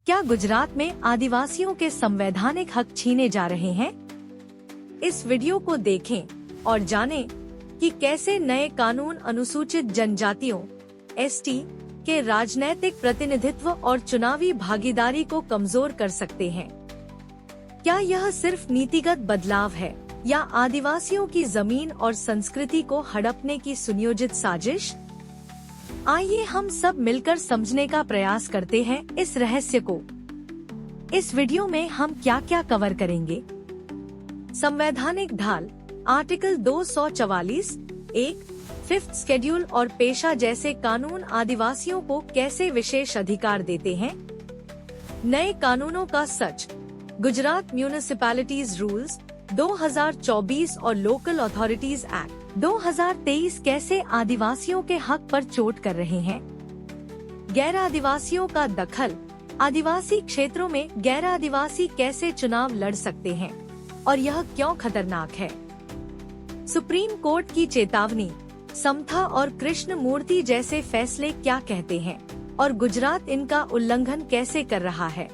क्या गुजरात में आदिवासियों के संवैधानिक हक छीने जा रहे हैं? इस वीडियो को देखें और जानें कि कैसे नए कानून अनुसूचित जनजातियों (एसटी) के राजनैतिक प्रतिनिधित्व और चुनावी भागीदारी को कमजोर कर सकते हैं। क्या यह सिर्फ नीतिगत बदलाव है या आदिवासियों की जमीन और संस्कृति को हड़पने की सुनियोजित साजिश? आइए हम सब मिलकर समझने का प्रयास करते हैं इस रहस्य को। इस वीडियो में हम क्या क्या कवर करेंगे? संवैधानिक ढाल, आर्टिकल 244, 1, 5th शेड्यूल और पेशा जैसे कानून आदिवासियों को कैसे विशेष अधिकार देते हैं? नए कानूनों का सच, गुजरात म्यूनिसिपैलिटीज रूल्स 2024 और लोकल अथॉरिटीज एक्ट 2023 कैसे आदिवासियों के हक पर चोट कर रहे हैं? गैर आदिवासियों का दखल, आदिवासी क्षेत्रों में गैर आदिवासी कैसे चुनाव लड़ सकते हैं और यह क्यों खतरनाक है? सुप्रीम कोर्ट की चेतावनी, समथा और कृष्ण मूर्ति जैसे फैसले क्या कहते हैं और गुजरात इनका उल्लंघन कैसे कर रहा है?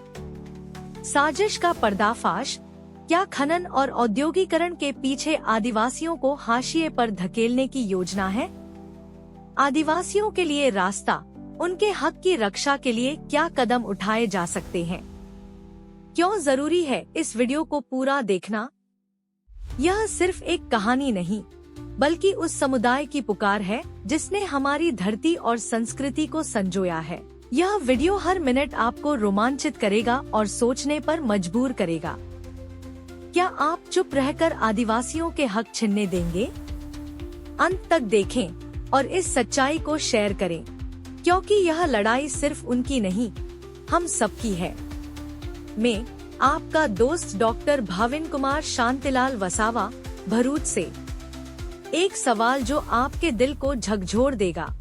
साजिश का पर्दाफाश, क्या खनन और औद्योगिकरण के पीछे आदिवासियों को हाशिए पर धकेलने की योजना है? आदिवासियों के लिए रास्ता, उनके हक की रक्षा के लिए क्या कदम उठाए जा सकते हैं? क्यों जरूरी है इस वीडियो को पूरा देखना? यह सिर्फ एक कहानी नहीं, बल्कि उस समुदाय की पुकार है जिसने हमारी धरती और संस्कृति को संजोया है। यह वीडियो हर मिनट आपको रोमांचित करेगा और सोचने पर मजबूर करेगा। क्या आप चुप रहकर आदिवासियों के हक छीनने देंगे? अंत तक देखें और इस सच्चाई को शेयर करें, क्योंकि यह लड़ाई सिर्फ उनकी नहीं, हम सबकी है। मैं आपका दोस्त डॉक्टर भाविन कुमार शांतिलाल वसावा, भरूच से। एक सवाल जो आपके दिल को झकझोर देगा।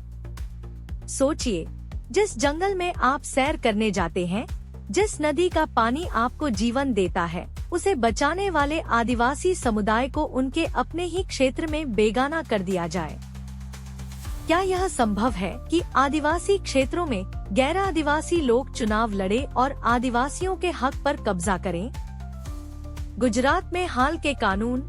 सोचिए, जिस जंगल में आप सैर करने जाते हैं, जिस नदी का पानी आपको जीवन देता है, उसे बचाने वाले आदिवासी समुदाय को उनके अपने ही क्षेत्र में बेगाना कर दिया जाए। क्या यह संभव है कि आदिवासी क्षेत्रों में गैर आदिवासी लोग चुनाव लड़े और आदिवासियों के हक पर कब्जा करें? गुजरात में हाल के कानून,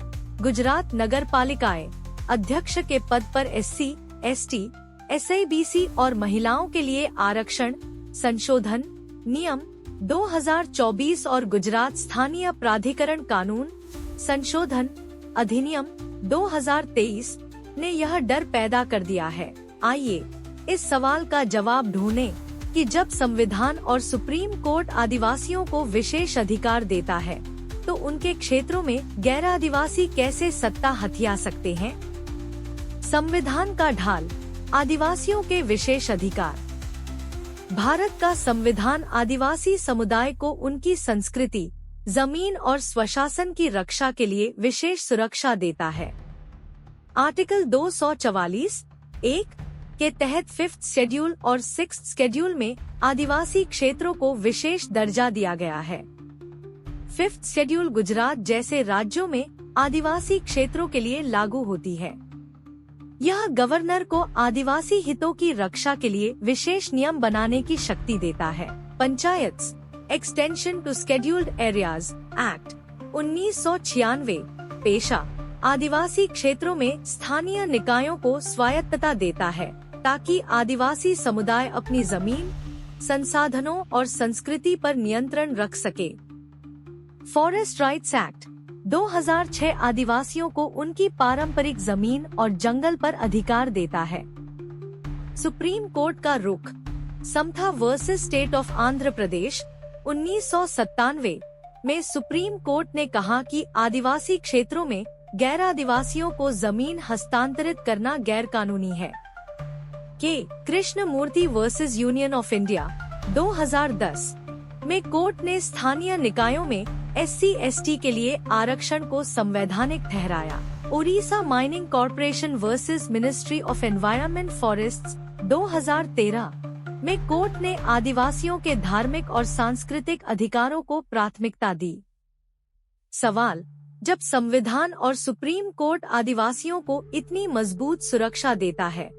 गुजरात नगर पालिकाएं अध्यक्ष के पद पर SC, ST, SABC और महिलाओं के लिए आरक्षण संशोधन नियम 2024 और गुजरात स्थानीय प्राधिकरण कानून संशोधन अधिनियम 2023 ने यह डर पैदा कर दिया है। आइए इस सवाल का जवाब ढूंढें कि जब संविधान और सुप्रीम कोर्ट आदिवासियों को विशेष अधिकार देता है, तो उनके क्षेत्रों में गैर आदिवासी कैसे सत्ता हथिया सकते हैं? संविधान का ढाल, आदिवासियों के विशेष अधिकार। भारत का संविधान आदिवासी समुदाय को उनकी संस्कृति, जमीन और स्वशासन की रक्षा के लिए विशेष सुरक्षा देता है। आर्टिकल 244, 1 के तहत 5th शेड्यूल और 6th शेड्यूल में आदिवासी क्षेत्रों को विशेष दर्जा दिया गया है। 5th शेड्यूल गुजरात जैसे राज्यों में आदिवासी क्षेत्रों के लिए लागू होती है। यह गवर्नर को आदिवासी हितों की रक्षा के लिए विशेष नियम बनाने की शक्ति देता है। Panchayat extension to scheduled areas act 1996 PESA, आदिवासी क्षेत्रों में स्थानीय निकायों को स्वायत्तता देता है ताकि आदिवासी समुदाय अपनी जमीन, संसाधनों और संस्कृति पर नियंत्रण रख सके। फॉरेस्ट राइट्स एक्ट 2006 आदिवासियों को उनकी पारंपरिक जमीन और जंगल पर अधिकार देता है। सुप्रीम कोर्ट का रुख, Samantha versus state of Andhra Pradesh 1997 में सुप्रीम कोर्ट ने कहा कि आदिवासी क्षेत्रों में गैर आदिवासियों को जमीन हस्तांतरित करना गैर कानूनी है। के कृष्ण मूर्ति वर्सेस यूनियन ऑफ इंडिया 2010 में कोर्ट ने स्थानीय निकायों में SC, ST के लिए आरक्षण को संवैधानिक ठहराया। Odisha mining corporation versus ministry of environment forests 2013 में कोर्ट ने आदिवासियों के धार्मिक और सांस्कृतिक अधिकारों को प्राथमिकता दी। सवाल, जब संविधान और सुप्रीम कोर्ट आदिवासियों को इतनी मजबूत सुरक्षा देता है,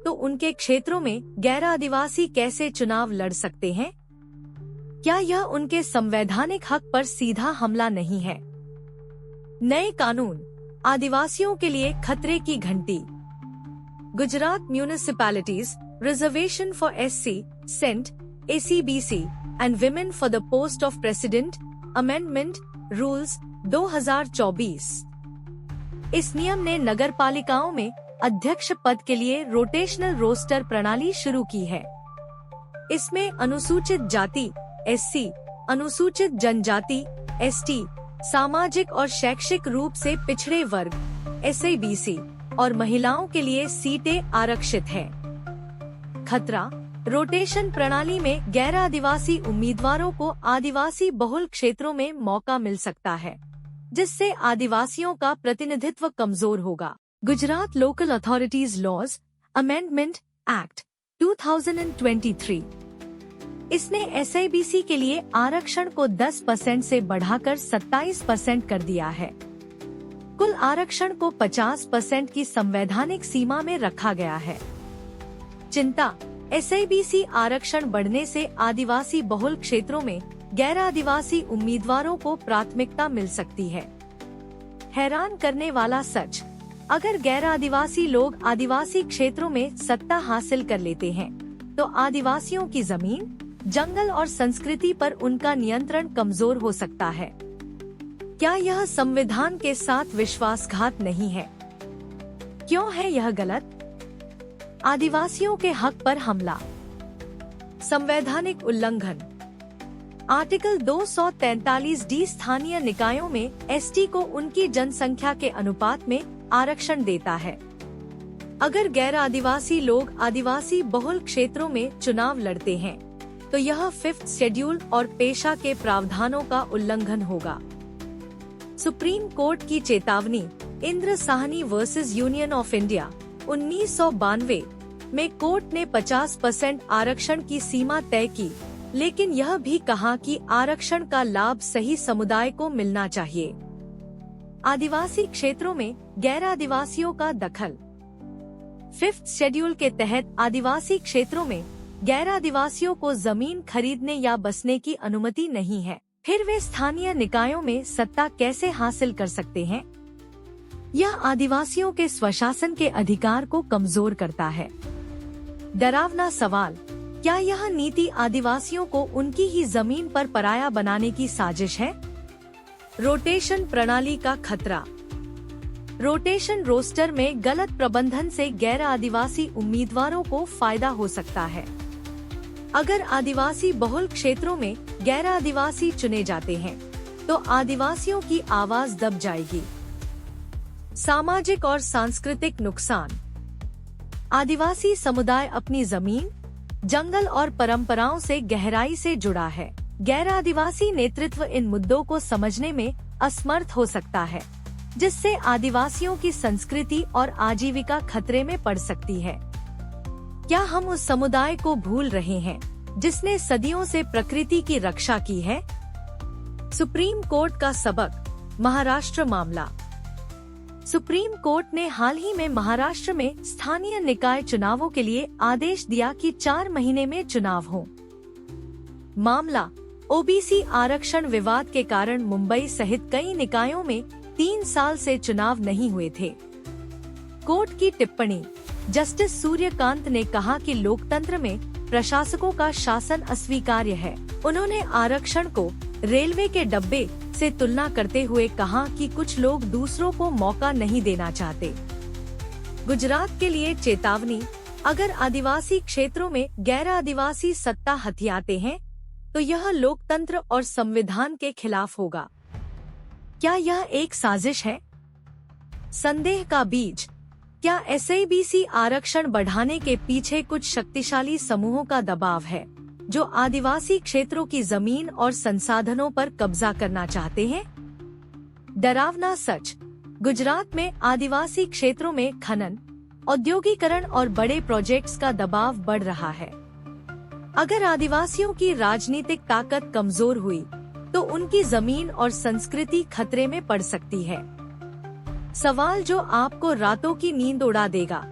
तो उनके क्षेत्रों में गैर आदिवासी कैसे चुनाव लड़ सकते हैं? क्या यह उनके संवैधानिक हक पर सीधा हमला नहीं है? नए कानून आदिवासियों के लिए खतरे की घंटी। Gujarat municipalities reservation for SC, ST, ACBC and women for the post of president amendment rules 2024। इस नियम ने नगर पालिकाओं में अध्यक्ष पद के लिए रोटेशनल रोस्टर प्रणाली शुरू की है। इसमें अनुसूचित जाति SC, अनुसूचित जनजाति ST, सामाजिक और शैक्षिक रूप से पिछड़े वर्ग SABC और महिलाओं के लिए सीटें आरक्षित है। खतरा, रोटेशन प्रणाली में गैर आदिवासी उम्मीदवारों को आदिवासी बहुल क्षेत्रों में मौका मिल सकता है, जिससे आदिवासियों का प्रतिनिधित्व कमजोर होगा। Gujarat local authorities laws amendment act 2023 इसने SABC के लिए आरक्षण को 10% से बढ़ाकर 27% कर दिया है। कुल आरक्षण को 50% की संवैधानिक सीमा में रखा गया है। चिंता, SABC आरक्षण बढ़ने से आदिवासी बहुल क्षेत्रों में गैर आदिवासी उम्मीदवारों को प्राथमिकता मिल सकती है। हैरान करने वाला सच, अगर गैर आदिवासी लोग आदिवासी क्षेत्रों में सत्ता हासिल कर लेते हैं, तो आदिवासियों की जमीन, जंगल और संस्कृति पर उनका नियंत्रण कमजोर हो सकता है। क्या यह संविधान के साथ विश्वासघात नहीं है? क्यों है यह गलत? आदिवासियों के हक पर हमला, संवैधानिक उल्लंघन। आर्टिकल 243D स्थानीय निकायों में ST को उनकी जनसंख्या के अनुपात में आरक्षण देता है। अगर गैर आदिवासी लोग आदिवासी बहुल क्षेत्रों में चुनाव लड़ते हैं, तो यह 5th शेड्यूल और पेशा के प्रावधानों का उल्लंघन होगा। सुप्रीम कोर्ट की चेतावनी, Indra Sahni versus union of India 1992 में कोर्ट ने 50% आरक्षण की सीमा तय की, लेकिन यह भी कहा कि आरक्षण का लाभ सही समुदाय को मिलना चाहिए। आदिवासी क्षेत्रों में गैर आदिवासियों का दखल। 5th शेड्यूल के तहत आदिवासी क्षेत्रों में गैर आदिवासियों को जमीन खरीदने या बसने की अनुमति नहीं है। फिर वे स्थानीय निकायों में सत्ता कैसे हासिल कर सकते हैं? यह आदिवासियों के स्वशासन के अधिकार को कमजोर करता है। डरावना सवाल, क्या यह नीति आदिवासियों को उनकी ही जमीन पर पराया बनाने की साजिश है? रोटेशन प्रणाली का खतरा। रोटेशन रोस्टर में गलत प्रबंधन से गैर आदिवासी उम्मीदवारों को फायदा हो सकता है। अगर आदिवासी बहुल क्षेत्रों में गैर आदिवासी चुने जाते हैं, तो आदिवासियों की आवाज दब जाएगी। सामाजिक और सांस्कृतिक नुकसान। आदिवासी समुदाय अपनी जमीन, जंगल और परंपराओं से गहराई से जुड़ा है। गैर आदिवासी नेतृत्व इन मुद्दों को समझने में असमर्थ हो सकता है, जिससे आदिवासियों की संस्कृति और आजीविका खतरे में पड़ सकती है। क्या हम उस समुदाय को भूल रहे हैं जिसने सदियों से प्रकृति की रक्षा की है? सुप्रीम कोर्ट का सबक, महाराष्ट्र मामला। सुप्रीम कोर्ट ने हाल ही में महाराष्ट्र में स्थानीय निकाय चुनावों के लिए आदेश दिया कि 4 महीने में चुनाव हो। मामला, OBC आरक्षण विवाद के कारण मुंबई सहित कई निकायों में 3 साल से चुनाव नहीं हुए थे। कोर्ट की टिप्पणी, जस्टिस सूर्यकांत ने कहा कि लोकतंत्र में प्रशासकों का शासन अस्वीकार्य है। उन्होंने आरक्षण को रेलवे के डब्बे से तुलना करते हुए कहा कि कुछ लोग दूसरों को मौका नहीं देना चाहते। गुजरात के लिए चेतावनी, अगर आदिवासी क्षेत्रों में गैर आदिवासी सत्ता हथियाते हैं, तो यह लोकतंत्र और संविधान के खिलाफ होगा। क्या यह एक साजिश है? संदेह का बीज, क्या SABC आरक्षण बढ़ाने के पीछे कुछ शक्तिशाली समूहों का दबाव है, जो आदिवासी क्षेत्रों की जमीन और संसाधनों पर कब्जा करना चाहते हैं? डरावना सच, गुजरात में आदिवासी क्षेत्रों में खनन, औद्योगिकरण और बड़े प्रोजेक्ट्स का दबाव बढ़ रहा है। अगर आदिवासियों की राजनीतिक ताकत कमजोर हुई, तो उनकी जमीन और संस्कृति खतरे में पड़ सकती है। सवाल जो आपको रातों की नींद उड़ा देगा,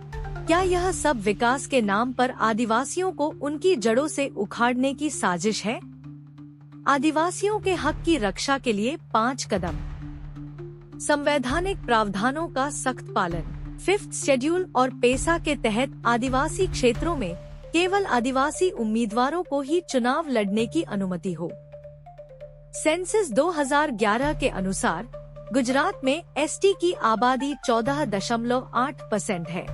क्या यह सब विकास के नाम पर आदिवासियों को उनकी जड़ों से उखाड़ने की साजिश है? आदिवासियों के हक की रक्षा के लिए 5 कदम। संवैधानिक प्रावधानों का सख्त पालन। 5th शेड्यूल और पेसा के तहत आदिवासी क्षेत्रों में केवल आदिवासी उम्मीदवारों को ही चुनाव लड़ने की अनुमति हो। सेंसस 2011 के अनुसार गुजरात में एसटी की आबादी 14.8% है।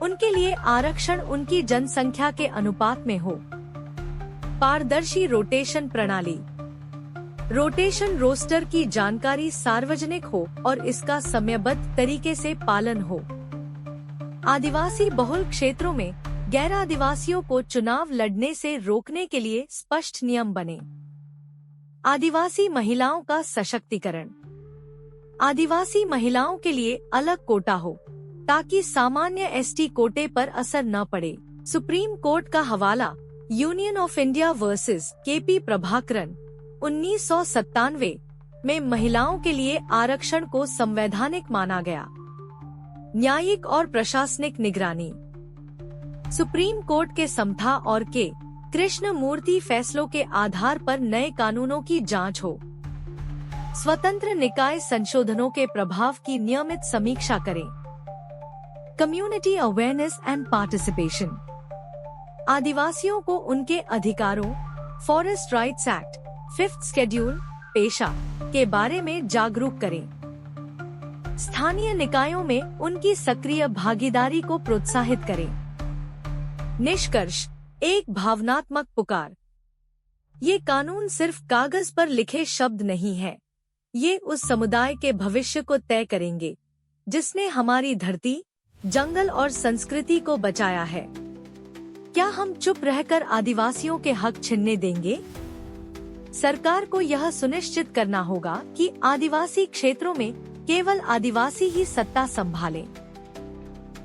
उनके लिए आरक्षण उनकी जनसंख्या के अनुपात में हो। पारदर्शी रोटेशन प्रणाली। रोटेशन रोस्टर की जानकारी सार्वजनिक हो और इसका समयबद्ध तरीके से पालन हो। आदिवासी बहुल क्षेत्रों में गैर आदिवासियों को चुनाव लड़ने से रोकने के लिए स्पष्ट नियम बने। आदिवासी महिलाओं का सशक्तिकरण। आदिवासी महिलाओं के लिए अलग कोटा हो ताकि सामान्य एसटी कोटे पर असर न पड़े। सुप्रीम कोर्ट का हवाला union of India versus KP Prabhakaran 1997 में महिलाओं के लिए आरक्षण को संवैधानिक माना गया। न्यायिक और प्रशासनिक निगरानी। सुप्रीम कोर्ट के समथा और के कृष्णमूर्ति फैसलों के आधार पर नए कानूनों की जांच हो। स्वतंत्र निकाय संशोधनों के प्रभाव की नियमित समीक्षा करें। Community awareness and participation. आदिवासियों को उनके अधिकारों, forest rights act, 5th schedule, पेशा के बारे में जागरूक करें। स्थानीय निकायों में उनकी सक्रिय भागीदारी को प्रोत्साहित करें। निष्कर्ष, एक भावनात्मक पुकार। ये कानून सिर्फ कागज पर लिखे शब्द नहीं है। ये उस समुदाय के भविष्य को तय करेंगे जिसने हमारी धरती, जंगल और संस्कृति को बचाया है। क्या हम चुप रहकर आदिवासियों के हक छीनने देंगे? सरकार को यह सुनिश्चित करना होगा कि आदिवासी क्षेत्रों में केवल आदिवासी ही सत्ता संभालें।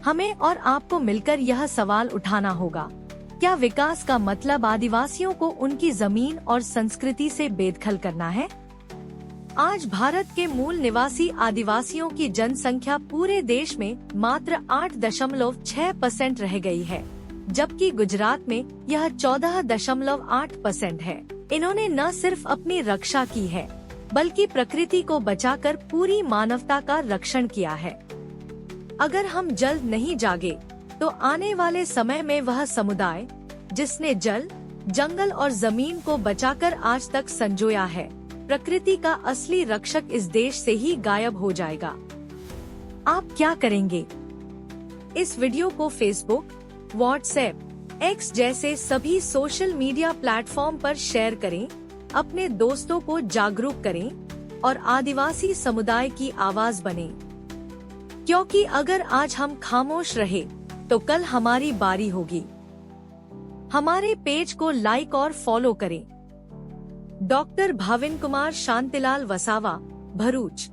हमें और आपको मिलकर यह सवाल उठाना होगा, क्या विकास का मतलब आदिवासियों को उनकी जमीन और संस्कृति से बेदखल करना है? आज भारत के मूल निवासी आदिवासियों की जनसंख्या पूरे देश में मात्र 8.6% रह गई है, जबकि गुजरात में यह 14.8% है। इन्होंने न सिर्फ अपनी रक्षा की है, बल्कि प्रकृति को बचाकर पूरी मानवता का रक्षण किया है। अगर हम जल्द नहीं जागे, तो आने वाले समय में वह समुदाय जिसने जल, जंगल और जमीन को बचाकर आज तक संजोया है, प्रकृति का असली रक्षक इस देश से ही गायब हो जाएगा। आप क्या करेंगे? इस वीडियो को फेसबुक, व्हाट्सएप, एक्स जैसे सभी सोशल मीडिया प्लेटफॉर्म पर शेयर करें, अपने दोस्तों को जागरूक करें और आदिवासी समुदाय की आवाज बने। क्योंकि अगर आज हम खामोश रहे, तो कल हमारी बारी होगी। हमारे पेज को लाइक और फॉलो करें। डॉक्टर भाविन कुमार शांतिलाल वसावा, भरूच।